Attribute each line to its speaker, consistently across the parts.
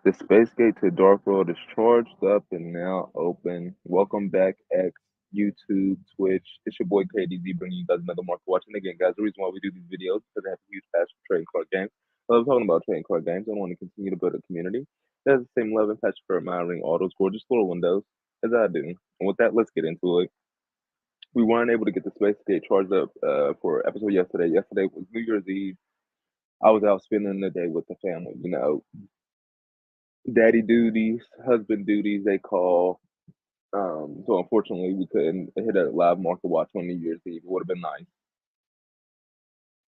Speaker 1: The space gate to Dark World is charged up and now open. Welcome back, X, YouTube, Twitch. It's your boy KDZ bringing you guys another market watch. And again, guys, the reason why we do these videos is because I have a huge passion for trading card games. I love talking about trading card games. I want to continue to build a community that has the same love and passion for admiring all those gorgeous little windows as I do. And with that, let's get into it. We weren't able to get the space gate charged up for episode yesterday. Yesterday was New Year's Eve. I was out spending the day with the family, daddy duties, husband duties, they call. So unfortunately, we couldn't hit a live market watch on New Year's Eve. It would have been nice,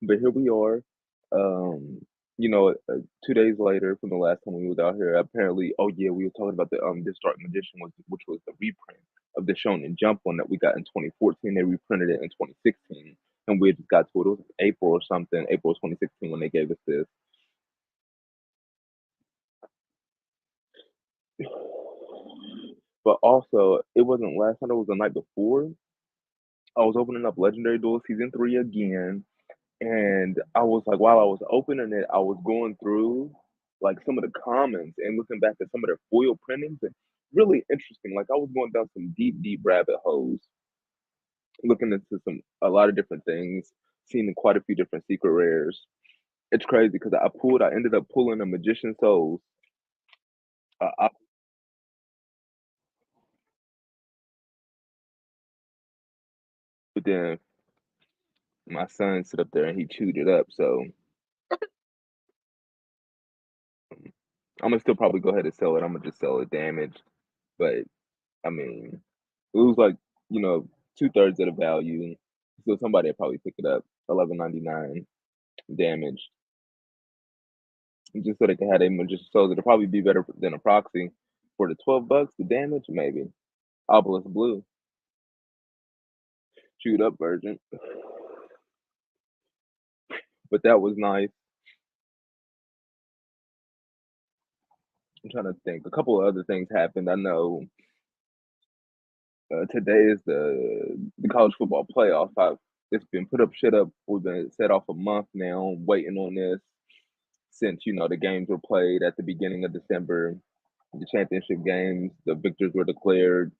Speaker 1: but here we are. Um, 2 days later from the last time we was out here, apparently, oh yeah, we were talking about the this Dark Magician which was the reprint of the Shonen Jump one that we got in 2014. They reprinted it in 2016, and we just got to it. It was April or something, April 2016 when they gave us this. But also, it wasn't last night, it was the night before. I was opening up Legendary Duel Season 3 again, and I was like, while I was opening it, I was going through like some of the comments and looking back at some of their foil printings, and really interesting. Like I was going down some deep, deep rabbit holes, looking into a lot of different things, seeing quite a few different secret rares. It's crazy because I ended up pulling a Magician Souls. I, but then my son sit up there and he chewed it up. So I'm gonna still probably go ahead and sell it. I'm gonna just sell it damaged. But I mean, it was like, you know, 2/3 of the value. So somebody will probably pick it up, 11.99 damaged. Just so they can have them just so it'll probably be better than a proxy. For the $12, the damage, maybe. Obelisk Blue, chewed up version. But that was nice. I'm trying to think. A couple of other things happened. I know today is the college football playoff. It's been put up, shit up. We've been set off a month now, waiting on this since the games were played at the beginning of December. The championship games, the victors were declared,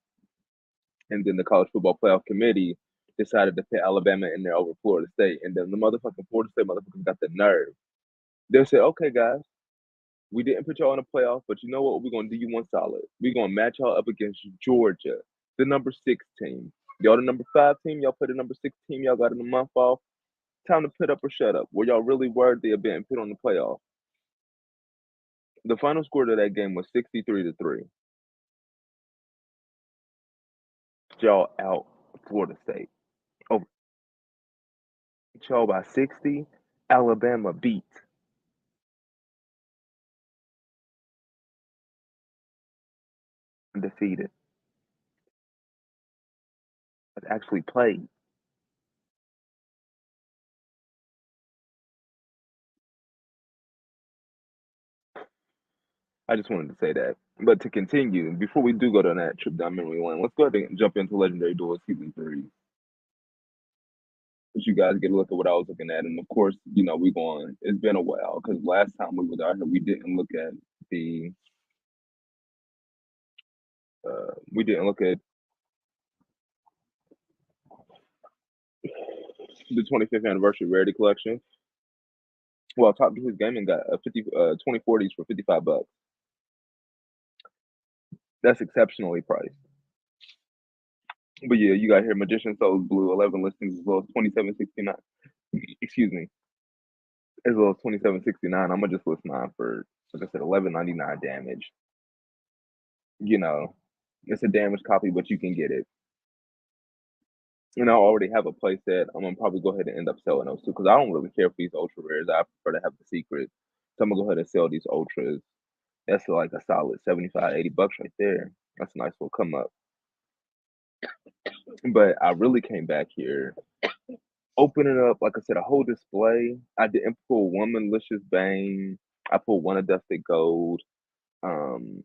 Speaker 1: and then the college football playoff committee decided to put Alabama in there over Florida State, and then the motherfucking Florida State motherfuckers got the nerve. They said, "Okay, guys, we didn't put y'all in the playoff, but you know what? We're gonna do you one solid. We're gonna match y'all up against Georgia, the number 6 team. Y'all the number 5 team. Y'all put the number 6 team. Y'all got in a month off. Time to put up or shut up. Were y'all really worthy of being put on the playoff?" The final score of that game was 63-3. Y'all out Florida State. Over y'all by 60. Alabama beat undefeated. But actually played. I just wanted to say that. But to continue, before we do go on that trip down memory lane, let's go ahead and jump into Legendary Duel Season 3. Let you guys get a look at what I was looking at. And of course, it's been a while because last time we was out here, the, we didn't look at the 25th anniversary rarity collection. Well, Top His Gaming got a 2040s for $55. That's exceptionally priced. But yeah, you got here Magician Souls Blue, 11 listings as low as 27.69. Excuse me, as low as 27.69. I'm gonna just list mine for, like I said, 11.99 damage. You know, it's a damaged copy, but you can get it. And I already have a playset. I'm gonna probably go ahead and end up selling those too because I don't really care for these ultra rares. I prefer to have the secret. So I'm gonna go ahead and sell these ultras. That's like a solid 75, $80 right there. That's a nice little come up. But I really came back here, opening up, like I said, a whole display. I didn't pull one Malicious Bane. I pulled one Adusted Gold. Um,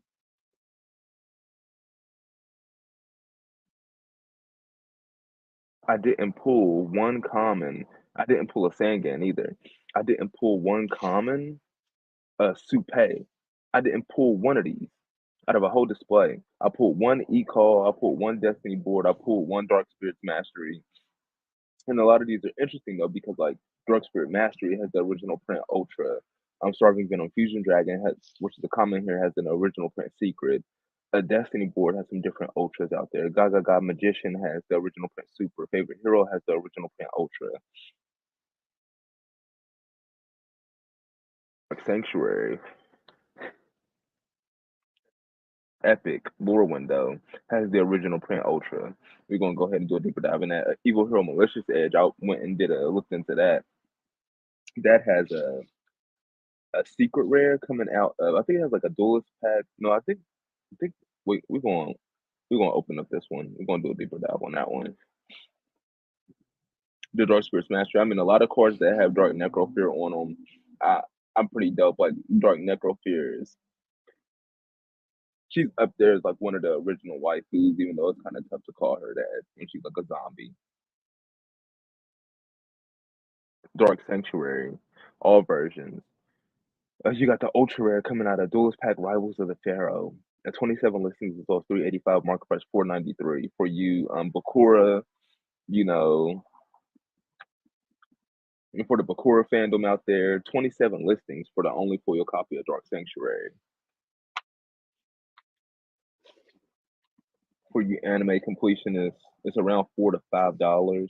Speaker 1: I didn't pull one common. I didn't pull a Sangan either. I didn't pull one common, Supe. I didn't pull one of these out of a whole display. I pulled one E-Call, I pulled one Destiny board, I pulled one Dark Spirits Mastery. And a lot of these are interesting though because like Dark Spirit Mastery has the original print Ultra. Starving Venom Fusion Dragon has, which is a common here, has an original print Secret. A Destiny board has some different ultras out there. Gaga God Magician has the original print Super. Favorite Hero has the original print Ultra. Like Sanctuary, Epic, Lore Window has the original print Ultra. We're gonna go ahead and do a deeper dive in that. Evil Hero Malicious Edge, I went and looked into that. That has a secret rare coming out of, I think it has like a duelist pack. No, I think we're gonna open up this one. We're gonna do a deeper dive on that one. The Dark Spirit Master. I mean, a lot of cards that have Dark Necrofear on them, I I'm pretty dope. Like Dark Necrofear is, she's up there as like one of the original waifus, even though it's kind of tough to call her that when she's like a zombie. Dark Sanctuary, all versions. You got the ultra rare coming out of Duelist Pack Rivals of the Pharaoh. At 27 listings, it's all 385, market price 493. For you, Bakura, you know, and for the Bakura fandom out there, 27 listings for the only foil copy of Dark Sanctuary. For you anime completionists, it's around $4 to $5.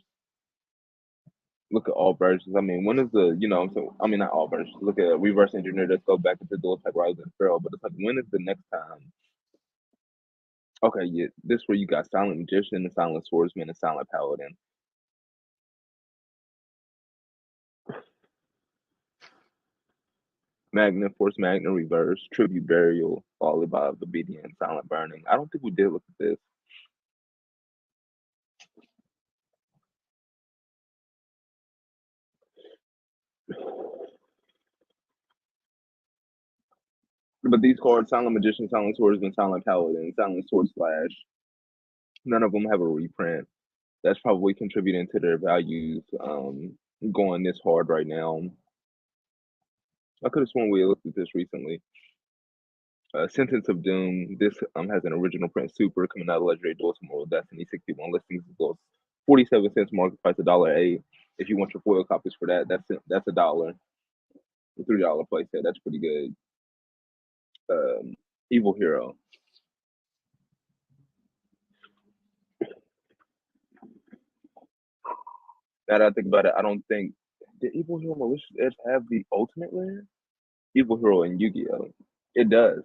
Speaker 1: Look at all versions. I mean, when is the, so I mean not all versions. Look at reverse engineer. Let's go back into Duelist Pack Rivals of the Pharaoh. But it's like, when is the next time? Okay, yeah, this where you got Silent Magician, the Silent Swordsman, and Silent Paladin. Magna Force Magna Reverse, Tribute Burial, followed by Obedience, Silent Burning. I don't think we did look at this. But these cards, Silent Magician, Silent Swordsman, Silent Paladin, Silent Sword Slash, none of them have a reprint. That's probably contributing to their values going this hard right now. I could have sworn we looked at this recently. Sentence of Doom. This has an original print super coming out of Legendary Duelist Immortal Destiny. 61 listings as well. 47 cents market price, $1.08. If you want your foil copies for that, that's $1. A $3 playset. That's pretty good. Evil Hero. Now that I think about it, I don't think did Evil Hero Malicious Edge have the ultimate rare? Evil Hero and Yu-Gi-Oh. It does.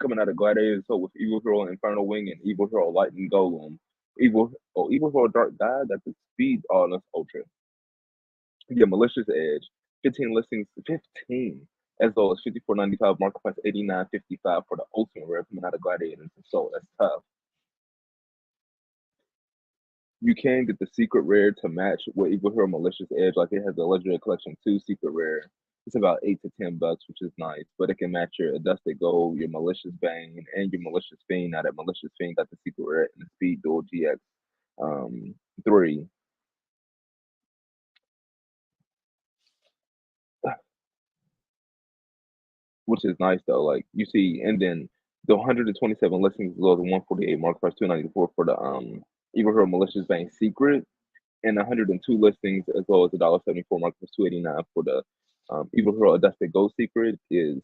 Speaker 1: Coming out of Gladiator Soul with Evil Hero Infernal Wing and Evil Hero Lightning Golem. Evil Hero Dark God, that's the speed. Oh, that's Ultra. Yeah, Malicious Edge. 15 listings, 15. As low as 54.95, market price 89.55 for the ultimate rare coming out of Gladiator and Soul. That's tough. You can get the secret rare to match with Evil Hero Malicious Edge. Like it has the Legendary Collection 2 secret rare. It's about $8 to $10, which is nice. But it can match your Adusted Gold, your Malicious Bane, and your Malicious Fiend. Now that Malicious Fiend got the secret rare and the Speed Dual GX 3. Which is nice though. Like you see, and then the 127 listings as well as the 148 market price 294 for the Evil Hero Malicious Bane Secret, and 102 listings as well as the $1.74 market price 289 for the Evil Hero Adusted Gold Secret is,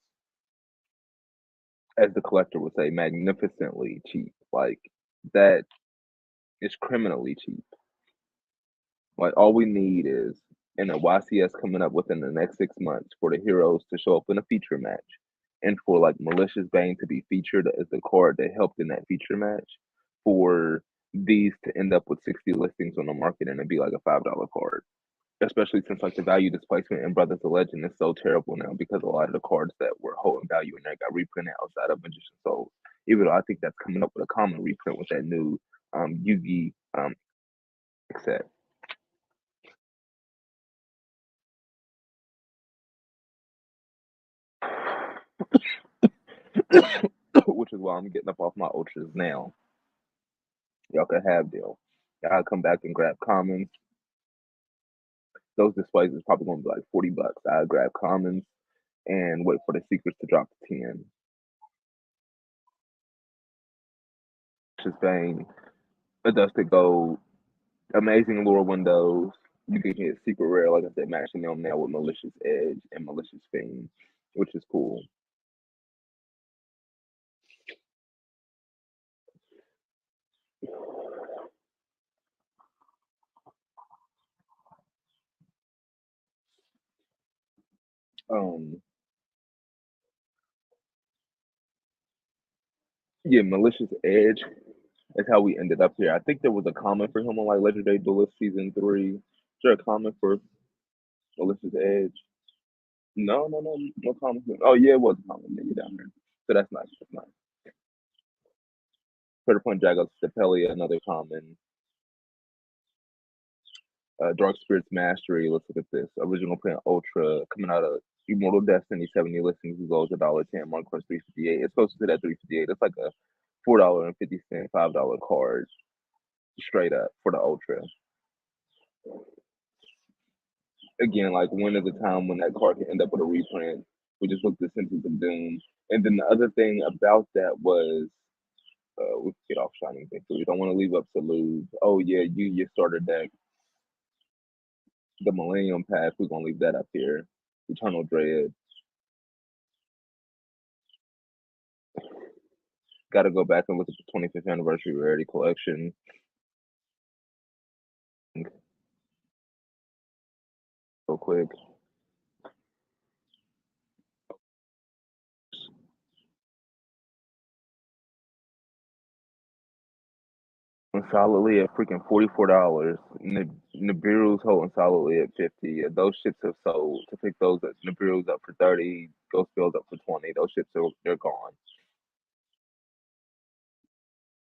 Speaker 1: as the collector would say, magnificently cheap. Like that is criminally cheap. Like all we need is in a YCS coming up within the next 6 months for the heroes to show up in a feature match, and for like Malicious Bane to be featured as the card that helped in that feature match, for these to end up with 60 listings on the market and it'd be like a $5 card. Especially since like the value displacement in Brothers of Legend is so terrible now because a lot of the cards that were holding value in there got reprinted outside of Magician Souls. Even though I think that's coming up with a common reprint with that new Yugi set. Which is why I'm getting up off my ultras now. Y'all can have deal. Y'all come back and grab commons. Those displays is probably gonna be like $40. I grab commons. and wait for the secrets to drop to 10. Just saying, Adusted Gold, amazing lore windows. You can get secret rare, like I said, matching them now with Malicious Edge and Malicious Fiend, which is cool. Um, yeah, Malicious Edge is how we ended up here. I think there was a comment for him on like Legendary Duelist Season 3. Is there a comment for Malicious Edge? No, no, no, no comment. Oh, yeah, it was a comment. Yeah, down there. So that's nice. That's nice. Credit Point Jago Stepelia, another common. Dark Spirits Mastery. Let's look at this. Original print Ultra coming out of Immortal Destiny 70 listings as well as $1.10. Mark Quest 358. It's close to that 358. It's like a $4.50, $5 card straight up for the Ultra. Again, like when is the time when that card can end up with a reprint? We just looked at Sentence of Doom. And then the other thing about that was we get off Shining Thing. So we don't want to leave up to lose. Oh yeah, your starter deck. The Millennium Pack, we're gonna leave that up here. Eternal Dread. Gotta go back and look at the 25th anniversary rarity collection. Real quick. Solidly at freaking $44. Nibiru's holding solidly at 50. Those shits have sold. To pick those at Nibiru's up for 30, Ghost Bill's up for 20. Those shits they're gone.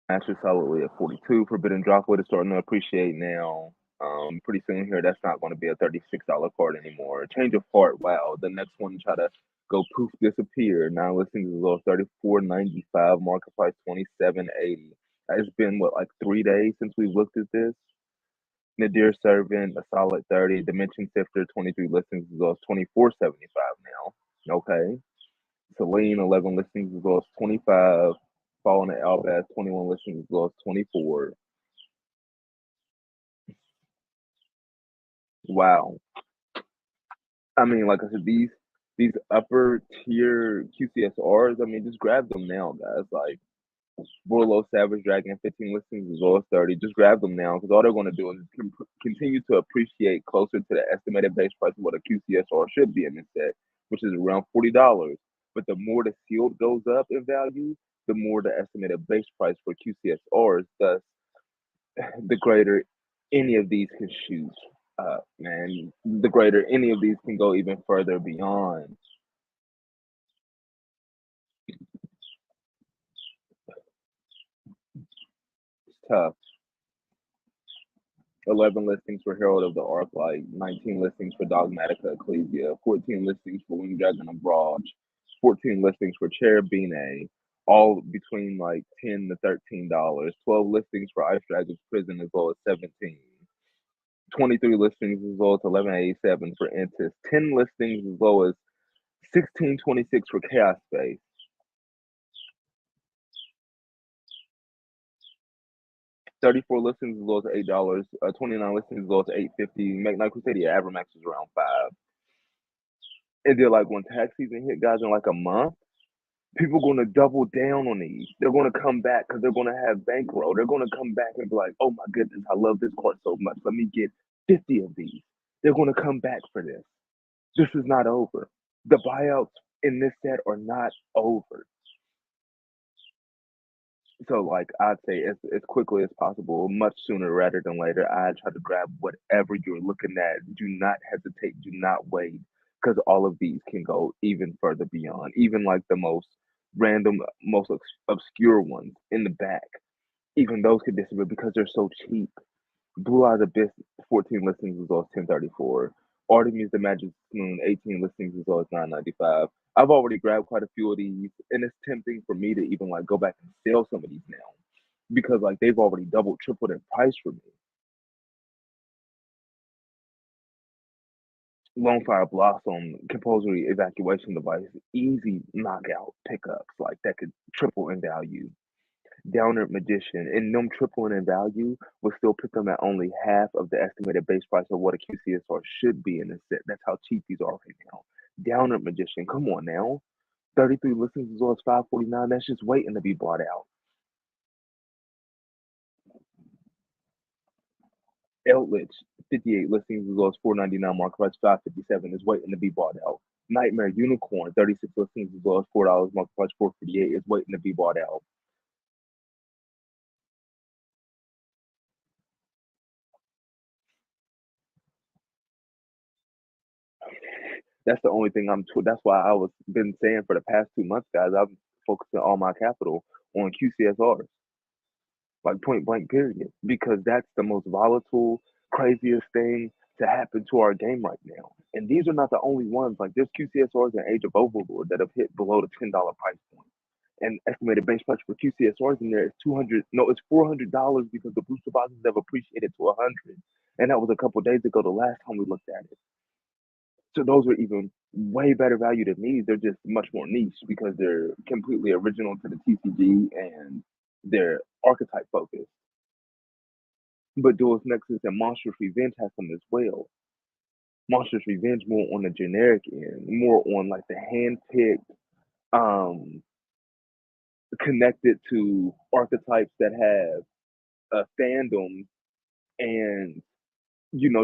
Speaker 1: Master solidly at 42. Forbidden Drachwood is starting to appreciate now. Pretty soon here, that's not going to be a $36 card anymore. Change of heart. Wow. The next one try to go poof disappear. Now listings is low 34.95. Market price 27.80. It's been what like 3 days since we looked at this. Nadir Servant, a solid 30. Dimension Sifter, 23 listings as well as 24.75 now. Okay. Celine, 11 listings as well as 25. Falling to Albaz, 21 listings as well as 24. Wow. I mean, like I said, these upper tier QCSRs, I mean, just grab them now, guys. Like Borlo, Savage Dragon, 15 listings as well as 30. Just grab them now because all they're going to do is continue to appreciate closer to the estimated base price of what a QCSR should be in this set, which is around $40. But the more the sealed goes up in value, the more the estimated base price for QCSRs. Thus, the greater any of these can shoot up, man. The greater any of these can go even further beyond. It's tough. 11 listings for Herald of the Arclight, 19 listings for Dogmatica Ecclesia, 14 listings for Winged Dragon Abroad, 14 listings for Cherubine, all between like $10 to $13, 12 listings for Ice Dragon's Prison as well as 17. 23 listings as low as 11.87 for Entis, 10 listings as low as 16.26 for Chaos Space. 34 listings as low as $8, 29 listings as low as $8.50. Night Crusadia Avermax is around $5. And then like when tax season hit, guys, in like a month, people are gonna double down on these. They're gonna come back because they're gonna have bankroll. They're gonna come back and be like, "Oh my goodness, I love this card so much. Let me get 50 of these." They're gonna come back for this. This is not over. The buyouts in this set are not over. So like I'd say as quickly as possible, much sooner rather than later. I try to grab whatever you're looking at. Do not hesitate. Do not wait, because all of these can go even further beyond. Even like the most random, most obscure ones in the back. Even those could disappear because they're so cheap. Blue Eyes Abyss, 14 listings as well as 1034. Artemis the Magic Moon, 18 listings as well as 995. I've already grabbed quite a few of these, and it's tempting for me to even like go back and sell some of these now because like they've already doubled, tripled in price for me. Lone Fire Blossom compulsory evacuation device, easy knockout pickups like that could triple in value. Downer Magician, and them tripling in value will still put them at only half of the estimated base price of what a QCSR should be in the set. That's how cheap these are right now. Downer Magician, come on now. 33 listings as well as 549. That's just waiting to be bought out. Eldritch, 58 listings as well as 499 market price, 557 is waiting to be bought out. Nightmare Unicorn, 36 listings as well as $4 market price, 458 is waiting to be bought out. That's the only thing that's why I was been saying for the past 2 months, guys, I'm focusing all my capital on QCSRs, like point blank period, because that's the most volatile, craziest thing to happen to our game right now. And these are not the only ones. Like there's QCSRs in Age of Overlord that have hit below the $10 price point. And estimated base price for QCSRs in there is 200. No, it's $400 because the booster boxes have appreciated to 100. And that was a couple days ago, the last time we looked at it. So those are even way better value than these. They're just much more niche because they're completely original to the TCG and they're archetype focused. But Duel's Nexus and Monstrous Revenge has some as well. Monstrous Revenge more on the generic end, more on like the hand-picked, um, connected to archetypes that have a fandom and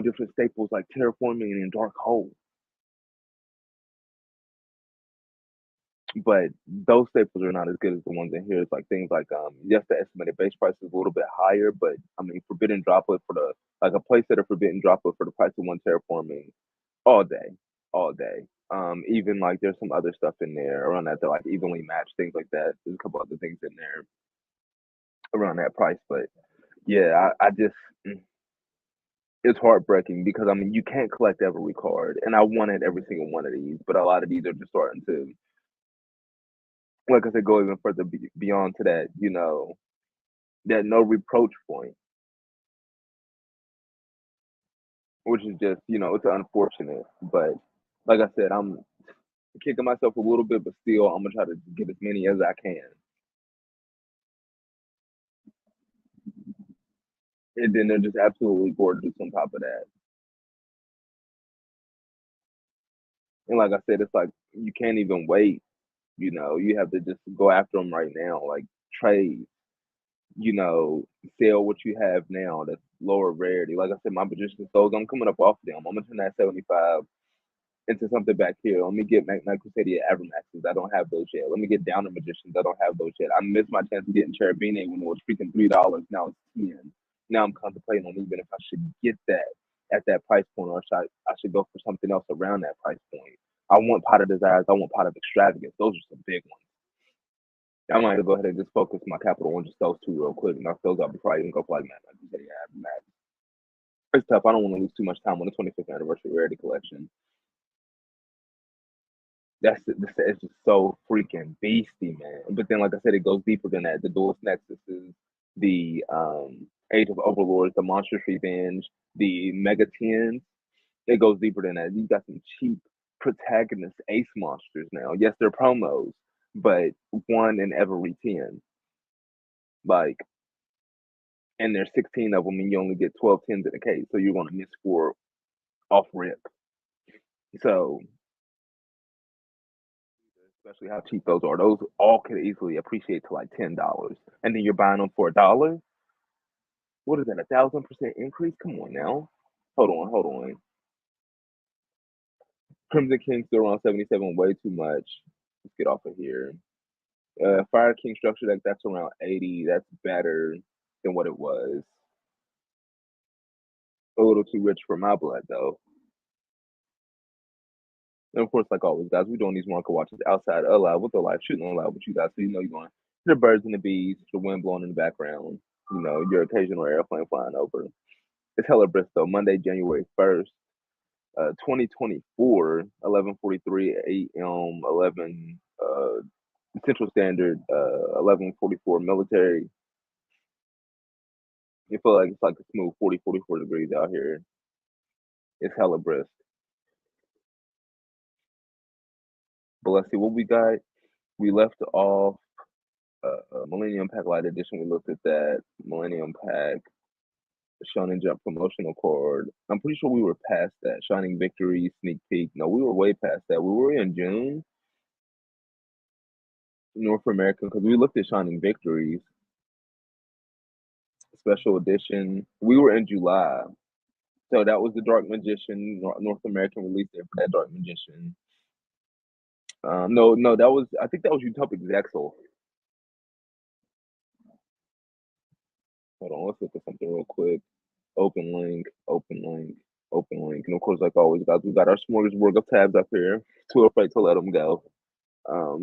Speaker 1: different staples like terraforming and dark hole. But those staples are not as good as the ones in here. It's like things like yes, the estimated base price is a little bit higher, but I mean forbidden droplet for the like a place that a forbidden droplet for the price of one terraforming all day, all day. Even like there's some other stuff in there around that like evenly matched things like that. There's a couple other things in there around that price, but yeah, I just it's heartbreaking because I mean you can't collect every card, and I wanted every single one of these, but a lot of these are just starting to, like I said, go even further beyond to that, that no reproach point, which is just, it's unfortunate. But like I said, I'm kicking myself a little bit, but still, I'm gonna try to get as many as I can. And then they're just absolutely gorgeous on top of that. And like I said, it's like you can't even wait. You have to just go after them right now, like trade. You know, sell what you have now that's lower rarity. Like I said, my magician souls, I'm coming up off them. I'm gonna turn that 75 into something back here. Let me get Night Crusadia Avermaxes. I don't have those yet. Let me get Downer Magicians. I don't have those yet. I missed my chance of getting Cherubine when it was freaking $3. Now it's 10. Now I'm contemplating on even if I should get that at that price point, or I should go for something else around that price point. I want Pot of Desires. I want Pot of Extravagance. Those are some big ones. I might go ahead and just focus my capital on just those two real quick, knock those out before I even go for like Night Crusadia Avermax. It's tough. I don't want to lose too much time on the 25th anniversary rarity collection. It's just so freaking beastie, man. But then, like I said, it goes deeper than that. The Duelist Nexus is the Age of Overlords, the Monstrous Revenge, the Mega Tens. It goes deeper than that. You got some cheap protagonist ace monsters now. Yes, they're promos, but one in every 10. Like, and there's 16 of them, and you only get 12 tens in a case, so you're gonna miss four off rip. So especially how cheap those are. Those all could easily appreciate to like $10, and then you're buying them for $1. What is that? 1,000% increase? Come on now. Hold on. Crimson King still around 77, way too much. Let's get off of here. Fire King structure deck, that's around 80. That's better than what it was. A little too rich for my blood though. And of course, like always, guys, we're doing these market watches outside allowed with the live shooting allowed with you guys, so you're going the birds and the bees, the wind blowing in the background, your occasional airplane flying over. It's hella Bristol, Monday, January 1st, 2024, 11:43 a.m., 11 Central Standard, 11:44 military. You feel like it's like a smooth 40, 44 degrees out here. It's hella brisk. But let's see what we got. We left off Millennium Pack Light Edition. We looked at that Millennium Pack Shonen Jump promotional card. I'm pretty sure we were past that. Shining Victory, Sneak Peek. No, we were way past that. We were in June, North American, because we looked at Shining Victories, special edition. We were in July. So that was the Dark Magician, North American release there for that Dark Magician. No, that was, I think that was Utopic Zexal. Hold on, let's look at something real quick. Open link, open link, open link. And of course, like always, guys, we got our smorgasbord of tabs up here. Too afraid to let them go. Um,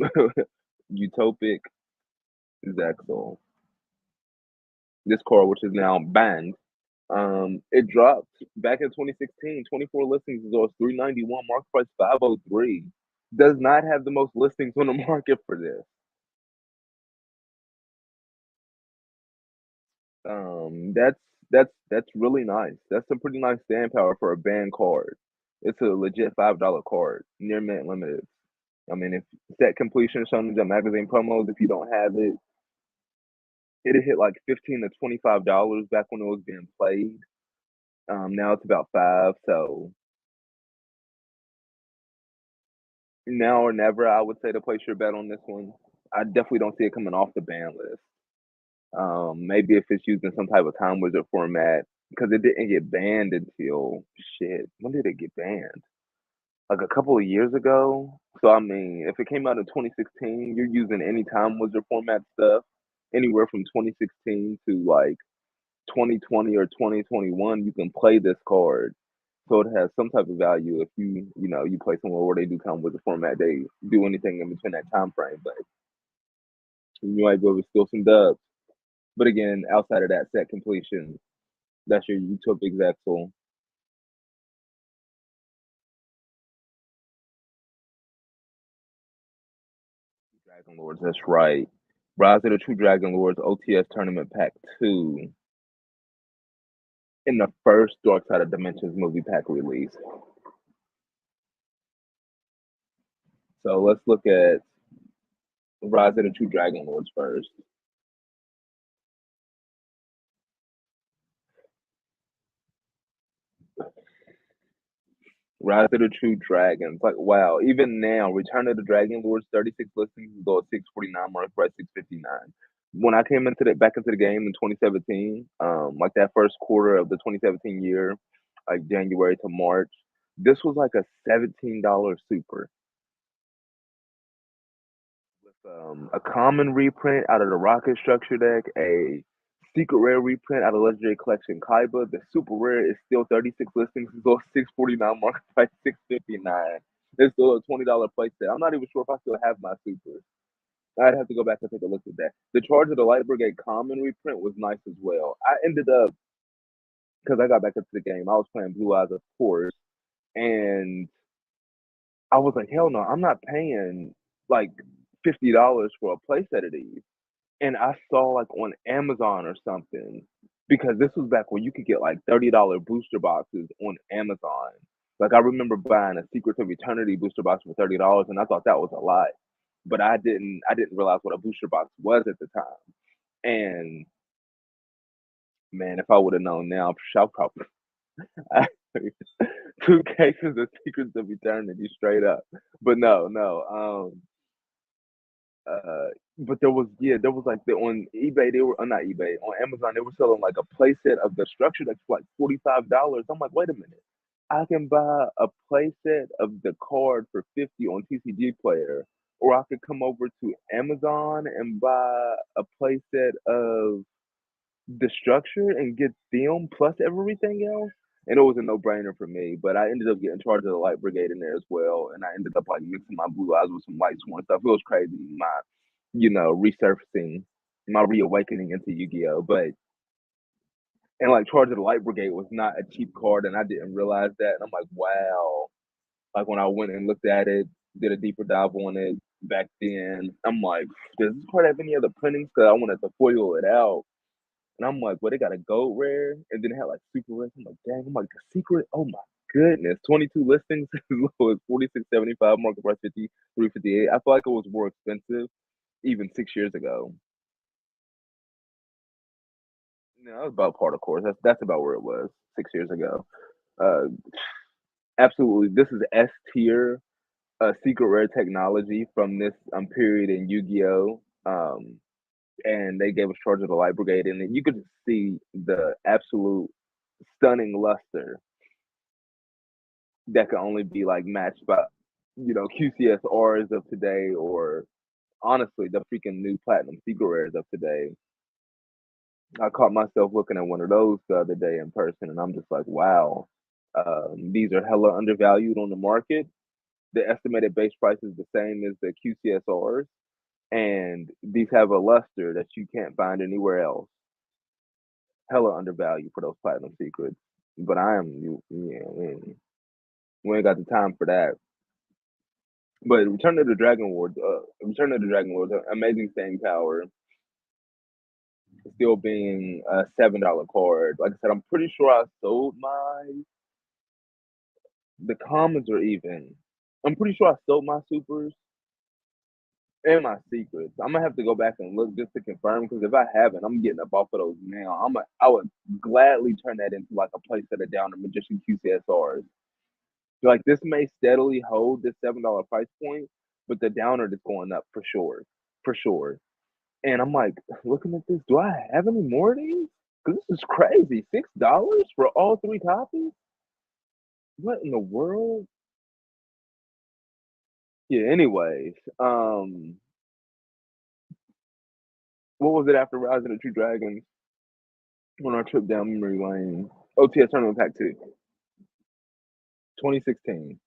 Speaker 1: Utopic Zexal. This card, which is now banned, it dropped back in 2016. 24 listings as well as 391, market price 503. Does not have the most listings on the market for this. That's really nice. That's a pretty nice stand power for a banned card. It's a legit $5 card, near mint limited. I mean, if set completion shown in the magazine promos, if you don't have it, it'd hit like $15 to $25 back when it was being played. Now it's about five. So now or never, I would say to place your bet on this one. I definitely don't see it coming off the ban list. Maybe if it's used in some type of time wizard format, because it didn't get banned until shit. When did it get banned? Like a couple of years ago. So I mean, if it came out in 2016, you're using any time wizard format stuff anywhere from 2016 to like 2020 or 2021. You can play this card, so it has some type of value if you play somewhere where they do time wizard format. They do anything in between that time frame, but you might be able to steal some dubs. But again, outside of that set completion, that's your Utopic Zexal. Dragon Lords, that's right. Rise of the True Dragon Lords OTS Tournament Pack 2 in the first Dark Side of Dimensions movie pack release. So let's look at Rise of the True Dragon Lords first. Rise of the True Dragons. Like, wow. Even now, Return of the Dragon Lords, 36 listings, go at 649, mark price 659. When I came into back into the game in 2017, like that first quarter of the 2017 year, like January to March, this was like a $17 super with a common reprint out of the Rocket Structure deck, a secret rare reprint out of Legendary Collection Kaiba. The super rare is still 36 listings, so 649, market price 659. It's still a $20 play set. I'm not even sure if I still have my supers. I'd have to go back and take a look at that. The Charge of the Light Brigade common reprint was nice as well. I ended up, because I got back into the game, I was playing Blue Eyes, of course, and I was like, hell no, I'm not paying like $50 for a playset of these. And I saw like on Amazon or something, because this was back when you could get like $30 booster boxes on Amazon. Like I remember buying a Secrets of Eternity booster box for $30, and I thought that was a lot, but I didn't realize what a booster box was at the time. And man, if I would have known now, I'll probably two cases of Secrets of Eternity straight up. But no. Uh, but there was like on eBay they were not eBay on Amazon they were selling like a playset of the structure that's like $45. I'm like, wait a minute, I can buy a playset of the card for 50 on TCG Player, or I could come over to Amazon and buy a playset of the structure and get them plus everything else. And it was a no brainer for me. But I ended up getting Charge of the Light Brigade in there as well. And I ended up like mixing my blue eyes with some light sworn stuff. It was crazy. Resurfacing, my reawakening into Yu-Gi-Oh! But and like Charge of the Light Brigade was not a cheap card, and I didn't realize that. And I'm like, wow. Like when I went and looked at it, did a deeper dive on it back then, I'm like, does this card have any other printings? Because I wanted to foil it out. And I'm like, well, they got a gold rare, and then it had like super rare. I'm like, dang, I'm like, the secret, oh my goodness, 22 listings as low as 46.75, market price 53.58. I feel like it was more expensive even 6 years ago. No, that was about part of course. That's about where it was 6 years ago. Uh, Absolutely, this is S tier, secret rare technology from this period in Yu-Gi-Oh. And they gave us Charge of the Light Brigade, and then you could see the absolute stunning luster that could only be like matched by, QCSRs of today, or honestly, the freaking new platinum secret rares of today. I caught myself looking at one of those the other day in person, and I'm just like, wow, these are hella undervalued on the market. The estimated base price is the same as the QCSRs, and these have a luster that you can't find anywhere else. Hella undervalued for those platinum secrets. But I am, yeah, we ain't got the time for that. But Return of the Dragon Lord, amazing staying power, still being a $7 card. Like I said, I'm pretty sure I sold the commons are even. I'm pretty sure I sold my supers and my secrets. I'm gonna have to go back and look just to confirm, because if I haven't, I'm getting up off of those now. I would gladly turn that into like a playset of Downer Magician QCSRs. Like this may steadily hold this $7 price point, but the downer is going up for sure. And I'm like, looking at this, do I have any more of these? Because this is crazy. $6 for all three copies? What in the world? Yeah. Anyways, what was it after Rising of Two Dragons on our trip down memory lane? OTS Tournament Pack 2, 2016.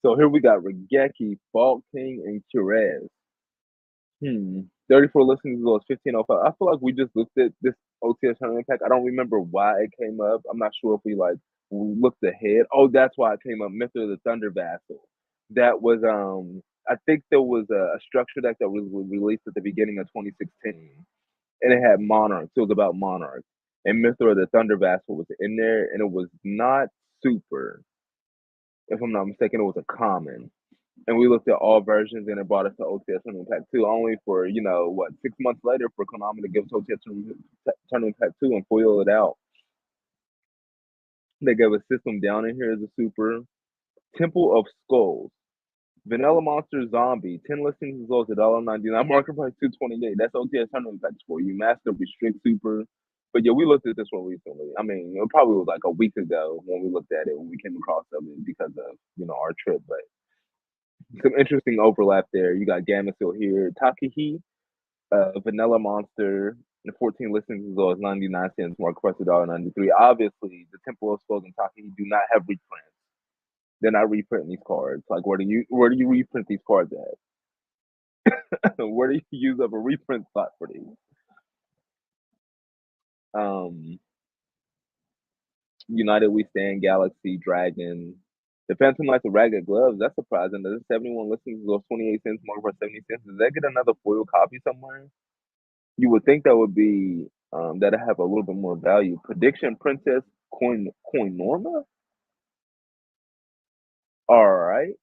Speaker 1: So here we got Regeki, Fault King, and Kurez. 34 listings as well as 1505. I feel like we just looked at this OTS tournament pack. I don't remember why it came up. I'm not sure if we like looked ahead. Oh, that's why it came up. Myth of the Thunder Vassal. That was I think there was a structure deck that was released at the beginning of 2016, and it had Monarchs. It was about Monarchs, and Myth of the Thunder Vassal was in there, and it was not super. If I'm not mistaken, it was a common, and we looked at all versions, and it brought us to OTS Tournament Pack 2, only for, 6 months later for Konami to give us OTS Tournament Pack 2 and foil it out. They gave a system down in here as a super. Temple of Skulls. Vanilla Monster Zombie. 10 listings as well as $1.99. Market price $2.28. That's OTS Tournament Packs for you. Master Restrict Super. But yeah, we looked at this one recently. I mean, it probably was like a week ago when we looked at it, when we came across it because of, our trip. But some interesting overlap there. You got Gamma here. Takehi, Vanilla Monster, and 14 listings as well as 99 cents, market price $1.93. Obviously, the Temple of Skulls and Takehi do not have reprints. They're not reprinting these cards. Like, where do you reprint these cards at? Where do you use up a reprint slot for these? Um, United We Stand, Galaxy, Dragon. The Phantom Knights of Ragged Gloves, that's surprising. There's 71 listings, as 28 cents, market price 70 cents. Does that get another foil copy somewhere? You would think that would be that have a little bit more value. Prediction Princess Coin Norma. All right.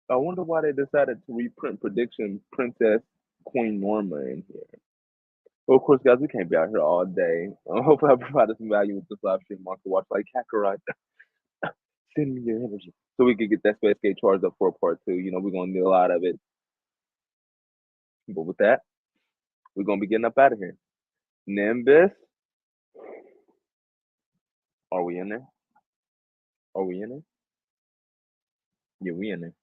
Speaker 1: I wonder why they decided to reprint Prediction Princess Queen Norma in here. Well, of course, guys, we can't be out here all day. Hopefully, I provided some value with this live stream. Market watch like Kakarot. Send me your energy so we can get that space gate charged up for part two. We're gonna need a lot of it. But with that, we're gonna be getting up out of here. Nimbus, are we in there? Are we in there? Yeah, we in there.